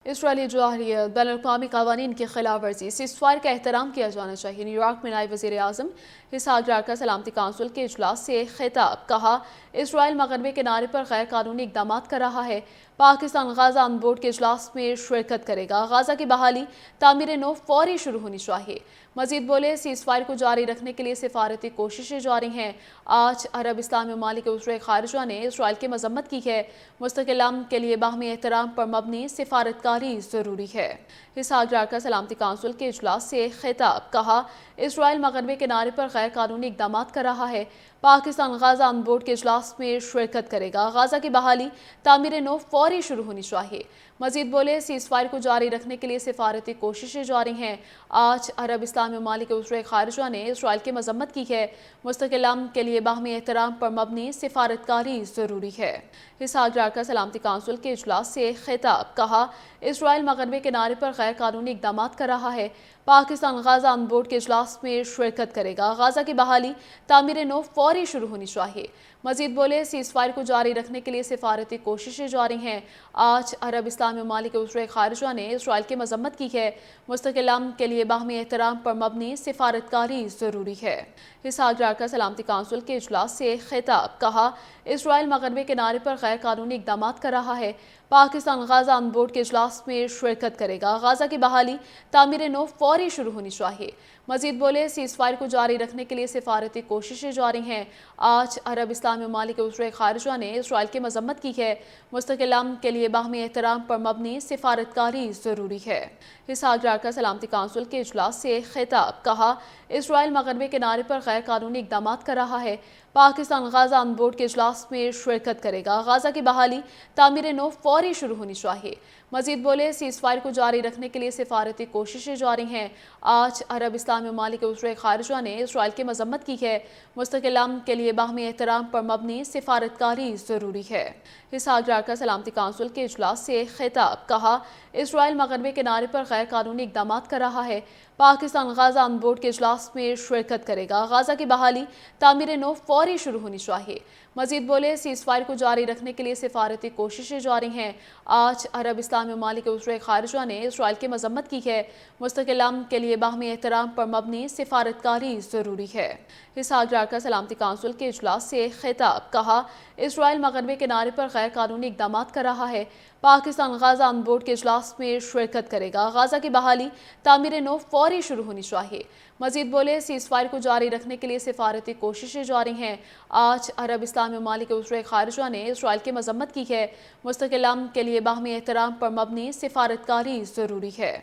اسرائیلی جارحیت بین الاقوامی قوانین کی خلاف ورزی سیزفائر کا احترام کیا جانا چاہیے۔ نیو یارک میں نائب وزیر اعظم اسحاق ڈار کا سلامتی کونسل کے اجلاس سے خطاب۔ کہا، اسرائیل مغربی کنارے پر غیر قانونی اقدامات کر رہا ہے۔ پاکستان غزہ ان بورڈ کے اجلاس میں شرکت کرے گا۔ غزہ کی بحالی تعمیر نو فوری شروع ہونی چاہیے۔ مزید بولے، سیز فائر کو جاری رکھنے کے لیے سفارتی کوششیں جاری ہیں۔ آج عرب اسلامی ممالک کے وزراء خارجہ نے اسرائیل کی مذمت کی ہے۔ مستقل امن کے لیے باہمی احترام پر مبنی سفارتکاری ضروری ہے۔ اسحاق ڈار کا سلامتی کونسل کے اجلاس سے خطاب۔ کہا، اسرائیل مغربی کنارے پر غیر قانونی اقدامات کر رہا ہے۔ پاکستان غزہ ان بورڈ کے اجلاس میں شرکت کرے گا۔ غزہ کی بحالی تعمیر نو فوری شروع ہونی چاہیے۔ مزید بولے، سیز فائر کو جاری رکھنے کے لیے سفارتی کوششیں جاری ہیں۔ آج عرب اسلامی ممالک کے وزراء خارجہ نے اسرائیل کی مذمت کی ہے۔ مستقل امن کے لیے باہمی احترام پر مبنی سفارتکاری ضروری ہے۔ اسحاق ڈار کا سلامتی کونسل کے اجلاس سے خطاب۔ کہا، اسرائیل مغربی کنارے پر غیر قانونی اقدامات کر رہا ہے۔ پاکستان غزہ ان بورڈ کے اجلاس میں شرکت کرے گا۔ غزہ کی بحالی تعمیر نو فوری شروع ہونی چاہیے۔ مزید بولے، سیز فائر کو جاری رکھنے کے لیے سفارتی کوششیں جاری ہیں۔ آج عرب اسلامی ممالک کے وزراء خارجہ نے اسرائیل کی مذمت کی ہے۔ مستقل امن کے لیے باہمی احترام پر مبنی سفارتکاری ضروری ہے۔ اسحاق ڈار کا سلامتی کونسل کے اجلاس سے خطاب۔ کہا، اسرائیل مغربی کنارے پر غیر قانونی اقدامات کر رہا ہے۔ پاکستان غزہ ان بورڈ کے اجلاس میں شرکت کرے گا۔ غزہ کی بحالی تعمیر نو فوری شروع ہونی چاہیے۔ مزید بولے، سیز فائر کو جاری رکھنے کے لیے سفارتی کوششیں جاری ہیں۔ آج عرب اسلامی ممالک کے وزراء خارجہ نے اسرائیل کی مذمت کی ہے۔ مستقل امن کے لیے باہمی احترام پر مبنی سفارتکاری ضروری ہے۔ اسحاق ڈار کا سلامتی کونسل کے اجلاس سے خطاب۔ کہا، اسرائیل مغربی کنارے پر غیر قانونی اقدامات کر رہا ہے۔ پاکستان غزہ ان بورڈ کے اجلاس میں شرکت کرے گا۔ غزہ کی بحالی تعمیر نو فوری شروع ہونی چاہیے۔ مزید بولے، سیز فائر کو جاری رکھنے کے لیے سفارتی کوششیں جاری ہیں۔ آج عرب اسلامی ممالک کے وزراء خارجہ نے اسرائیل کی مذمت کی ہے۔ مستقل امن کے لیے باہمی احترام پر مبنی سفارتکاری ضروری ہے۔ اسحاق ڈار کا سلامتی کونسل کے اجلاس سے خطاب۔ کہا، اسرائیل مغربی کنارے پر غیر قانونی اقدامات کر رہا ہے۔ پاکستان غزہ ان بورڈ کے اجلاس میں شرکت کرے گا۔ غزہ کی بحالی تعمیر نو فوری شروع ہونی چاہیے۔ مزید بولے، سیز فائر کو جاری رکھنے کے لیے سفارتی کوششیں جاری ہیں۔ آج عرب اسلامی ممالک کے وزراء خارجہ نے اسرائیل کی مذمت کی ہے۔ مستقل امن کے لیے باہمی احترام پر مبنی سفارتکاری ضروری ہے۔ اسحاق ڈار کا سلامتی کونسل کے اجلاس سے خطاب۔ کہا، اسرائیل مغربی کنارے پر غیر قانونی اقدامات کر رہا ہے۔ پاکستان غزہ ان بورڈ کے اجلاس میں شرکت کرے گا۔ غزہ کی بحالی تعمیر نو فوری شروع ہونی چاہیے۔ مزید بولے، سیز فائر کو جاری رکھنے کے لیے سفارتی کوششیں جاری ہیں۔ آج عرب اسلامی ممالک کے وزراء خارجہ نے اسرائیل کی مذمت کی ہے۔ مستقل امن کے لیے باہمی احترام پر مبنی سفارتکاری ضروری ہے۔